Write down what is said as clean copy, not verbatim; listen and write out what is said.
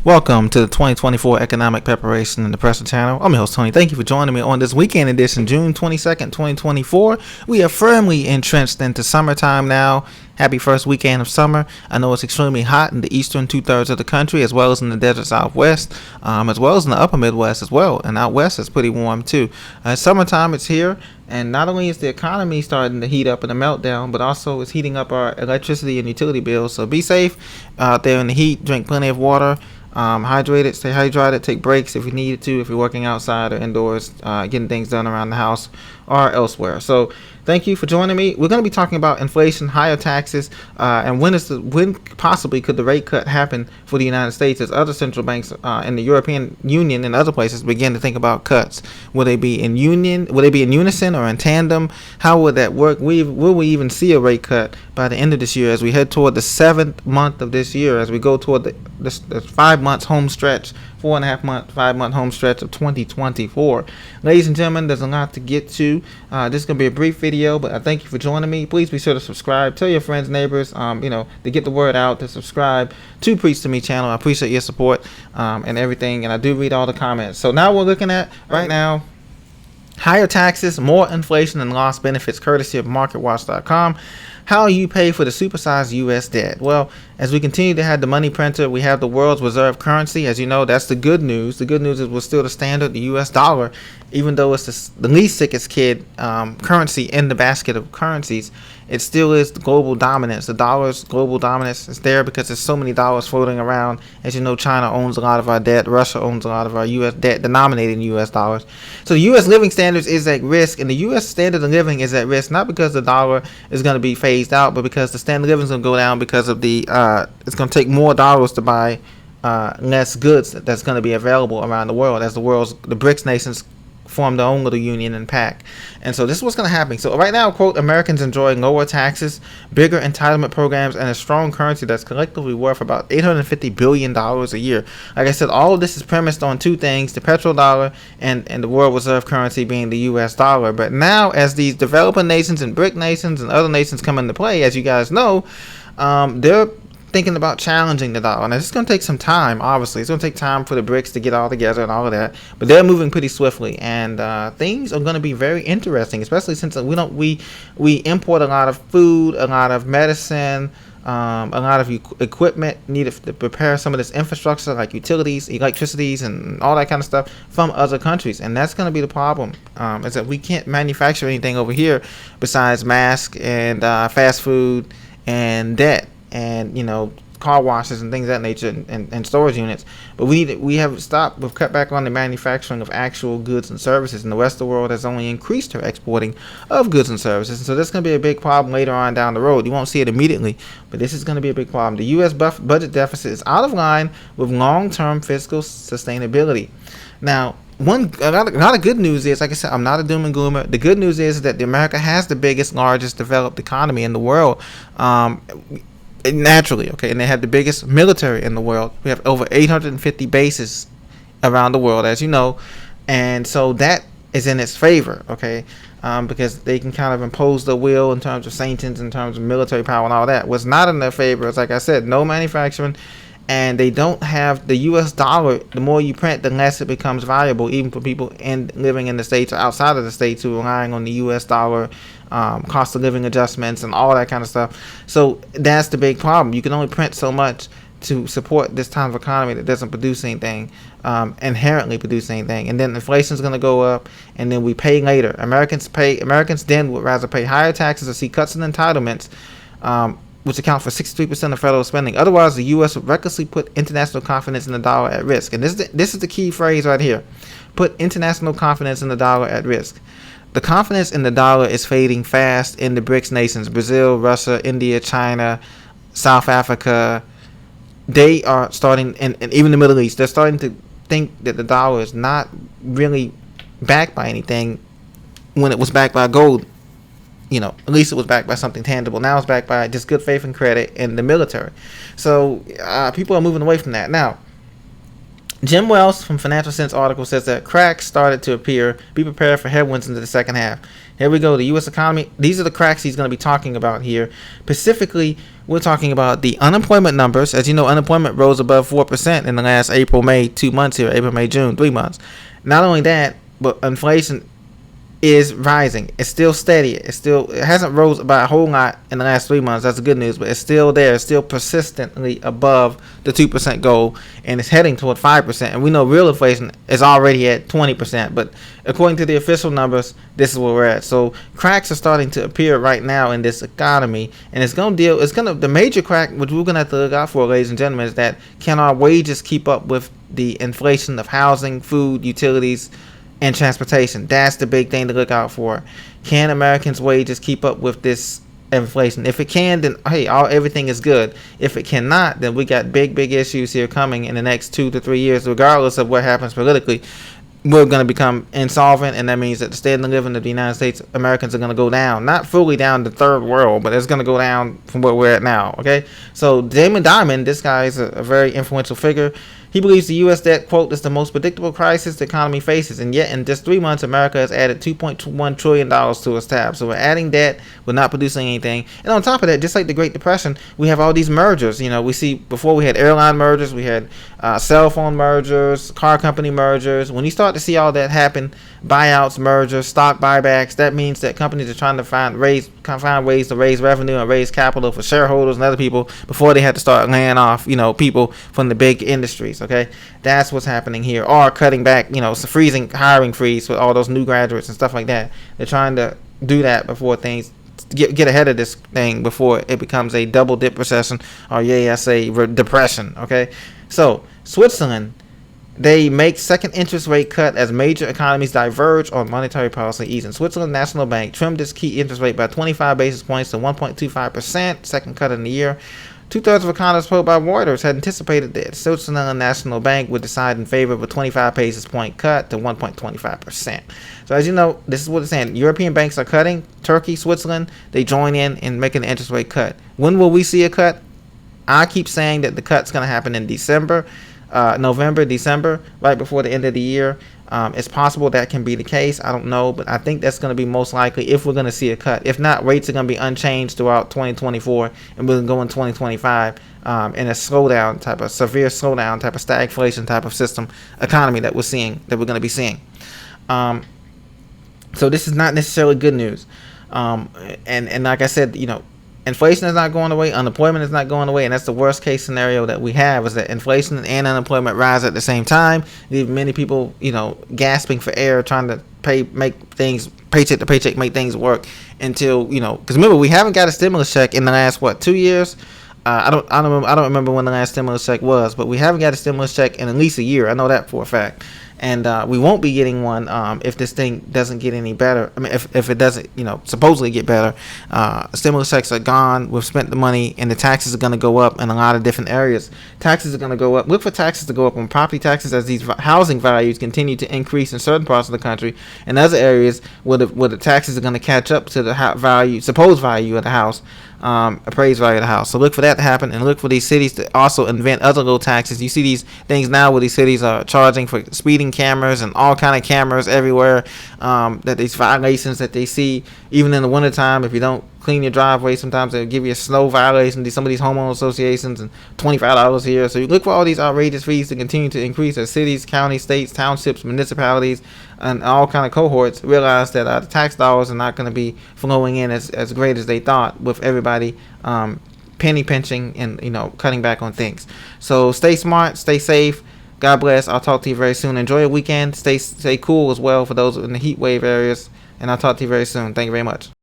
Welcome to the 2024 Economic Preparation and Depression Channel. I'm your host, Tony. Thank you for joining me on this weekend edition, June 22nd, 2024. We are firmly entrenched into summertime now. Happy first weekend of summer. I know it's extremely hot in the eastern two-thirds of the country, as well as in the desert southwest, as well as in the upper Midwest as well. And out west, it's pretty warm too. Summertime, it's here. And not only is the economy starting to heat up in a meltdown, but also it's heating up our electricity and utility bills. So be safe out there in the heat. Drink plenty of water. Hydrated, stay hydrated, take breaks if you need to, if you're working outside or indoors, getting things done around the house or elsewhere. So thank you for joining me. We're going to be talking about inflation, higher taxes, and when possibly could the rate cut happen for the United States as other central banks in the European Union and other places begin to think about cuts. Will they be in union? Will they be in unison or in tandem? How would that work? Will we even see a rate cut by the end of this year as we head toward the 7th month of this year, as we go toward the 5 months home stretch, 5 month home stretch of 2024. Ladies and gentlemen, there's a lot to get to. This is going to be a brief video, but I thank you for joining me. Please be sure to subscribe. Tell your friends, neighbors, to get the word out, to subscribe to Preach to Me channel. I appreciate your support and everything, and I do read all the comments. So now we're looking at right now higher taxes, more inflation, and lost benefits, courtesy of MarketWatch.com. How you pay for the supersized U.S. debt. Well, as we continue to have the money printer, we have the world's reserve currency. As you know, that's the good news. The good news is we're still the standard, the U.S. dollar, even though it's the least sickest kid currency in the basket of currencies. It still is the global dominance. The dollar's global dominance is there because there's so many dollars floating around. As you know, China owns a lot of our debt. Russia owns a lot of our U.S. debt denominated in U.S. dollars. So the U.S. living standards is at risk, and the U.S. standard of living is at risk, not because the dollar is going to be phased out, but because the standard of living is going to go down because of the it's going to take more dollars to buy less goods that's going to be available around the world as the BRICS nations form their own little union and pact. And so this is what's going to happen. So right now, quote, Americans enjoy lower taxes, bigger entitlement programs, and a strong currency that's collectively worth about $850 billion a year. Like I said, all of this is premised on two things, the petrodollar and the world reserve currency being the U.S. dollar. But now as these developing nations and BRIC nations and other nations come into play, as you guys know, they're thinking about challenging the dollar. Now, this is going to take some time, obviously. It's going to take time for the BRICS to get all together and all of that. But they're moving pretty swiftly. And things are going to be very interesting, especially since we import a lot of food, a lot of medicine, a lot of equipment needed to prepare some of this infrastructure like utilities, electricities, and all that kind of stuff from other countries. And that's going to be the problem, is that we can't manufacture anything over here besides masks and fast food and debt and car washes and things of that nature and storage units. But we've cut back on the manufacturing of actual goods and services, and the rest of the world has only increased her exporting of goods and services. And so this is going to be a big problem later on down the road. You won't see it immediately, but this is going to be a big problem. The U.S. budget deficit is out of line with long-term fiscal sustainability. Now, a lot of good news is, like I said, I'm not a doom and gloomer. The good news is that America has the biggest, largest developed economy in the world. Naturally, okay, and they have the biggest military in the world. We have over 850 bases around the world, as you know, and so that is in its favor, okay, because they can kind of impose their will in terms of sanctions, in terms of military power and all that. What's not in their favor is, like I said, no manufacturing, and they don't have the U.S. dollar. The more you print, the less it becomes valuable, even for people living in the states or outside of the states who are relying on the U.S. dollar, cost of living adjustments and all that kind of stuff. So that's the big problem. You can only print so much to support this type of economy that doesn't produce anything, inherently produce anything. And then inflation is going to go up, and then we pay later. Americans then would rather pay higher taxes or see cuts in entitlements, which account for 63% of federal spending. Otherwise, the U.S. would recklessly put international confidence in the dollar at risk. And this is the key phrase right here. Put international confidence in the dollar at risk. The confidence in the dollar is fading fast in the BRICS nations, Brazil, Russia, India, China, South Africa. They are starting, and even the Middle East, they're starting to think that the dollar is not really backed by anything when it was backed by gold. At least it was backed by something tangible. Now it's backed by just good faith and credit and the military. So people are moving away from that. Now, Jim Wells from Financial Sense article says that cracks started to appear. Be prepared for headwinds into the second half. Here we go. The U.S. economy. These are the cracks he's going to be talking about here. Specifically, we're talking about the unemployment numbers. As you know, unemployment rose above 4% in the last April, May 2 months here. April, May, June, 3 months. Not only that, but inflation is rising. It's still steady. It hasn't rose by a whole lot in the last 3 months. That's the good news, but it's still there. It's still persistently above the 2% goal, and it's heading toward 5%. And we know real inflation is already at 20%, but according to the official numbers, this is where we're at. So cracks are starting to appear right now in this economy, and the major crack, which we're gonna have to look out for, ladies and gentlemen, is that can our wages keep up with the inflation of housing, food, utilities, and transportation? That's the big thing to look out for. Can Americans' wages keep up with this inflation? If it can, then hey, everything is good. If it cannot, then we got big issues here coming in the next 2 to 3 years, regardless of what happens politically. We're going to become insolvent, and that means that the standard of living of the United States Americans are going to go down. Not fully down to third world, but it's going to go down from where we're at now. Okay, so Damon Diamond, this guy is a very influential figure. He believes the U.S. debt, quote, is the most predictable crisis the economy faces, and yet in just 3 months, America has added $2.1 trillion to its tab. So we're adding debt, we're not producing anything. And on top of that, just like the Great Depression, we have all these mergers. You know, we see before we had airline mergers, we had cell phone mergers, car company mergers. When you start to see all that happen, buyouts, mergers, stock buybacks, that means that companies are trying to find ways to raise revenue and raise capital for shareholders and other people before they have to start laying off, people from the big industries. Okay, that's what's happening here. Or cutting back, freezing hiring freeze with all those new graduates and stuff like that. They're trying to do that before things get ahead of this thing before it becomes a double dip recession, or depression. Okay, so Switzerland, they make second interest rate cut as major economies diverge on monetary policy easing. Switzerland National Bank trimmed its key interest rate by 25 basis points to 1.25%, second cut in the year. Two-thirds of economists polled by Reuters had anticipated that Switzerland National Bank would decide in favor of a 25 basis point cut to 1.25%. So as you know, this is what it's saying. European banks are cutting. Turkey, Switzerland, they join in making the interest rate cut. When will we see a cut? I keep saying that the cut's going to happen in November, December, right before the end of the year. It's possible that can be the case. I don't know, but I think that's going to be most likely if we're going to see a cut. If not, rates are going to be unchanged throughout 2024, and we're going to go in 2025 in a slowdown type of severe slowdown type of stagflation type of system economy that we're going to be seeing. So this is not necessarily good news. And like I said, inflation is not going away, unemployment is not going away, and that's the worst case scenario that we have, is that inflation and unemployment rise at the same time. Leave many people, gasping for air, trying to make things paycheck to paycheck, make things work until, because remember, we haven't got a stimulus check in the last 2 years. I don't remember when the last stimulus check was, but we haven't got a stimulus check in at least a year. I know that for a fact. And we won't be getting one if this thing doesn't get any better. I mean, if it doesn't, supposedly get better. Stimulus checks are gone. We've spent the money, and the taxes are going to go up in a lot of different areas. Taxes are going to go up. Look for taxes to go up on property taxes as these housing values continue to increase in certain parts of the country. And other areas where the taxes are going to catch up to the supposed value of the house. Appraised value of the house. So look for that to happen, and look for these cities to also invent other little taxes. You see these things now where these cities are charging for speeding cameras and all kind of cameras everywhere, that these violations that they see even in the wintertime. If you don't clean your driveway, sometimes they'll give you a snow violation. Some of these homeowner associations, and $25 here. So you look for all these outrageous fees to continue to increase as cities, counties, states, townships, municipalities, and all kind of cohorts realize that the tax dollars are not going to be flowing in as great as they thought, with everybody penny pinching and cutting back on things. So stay smart, stay safe. God bless. I'll talk to you very soon. Enjoy your weekend. Stay cool as well for those in the heat wave areas, and I'll talk to you very soon. Thank you very much.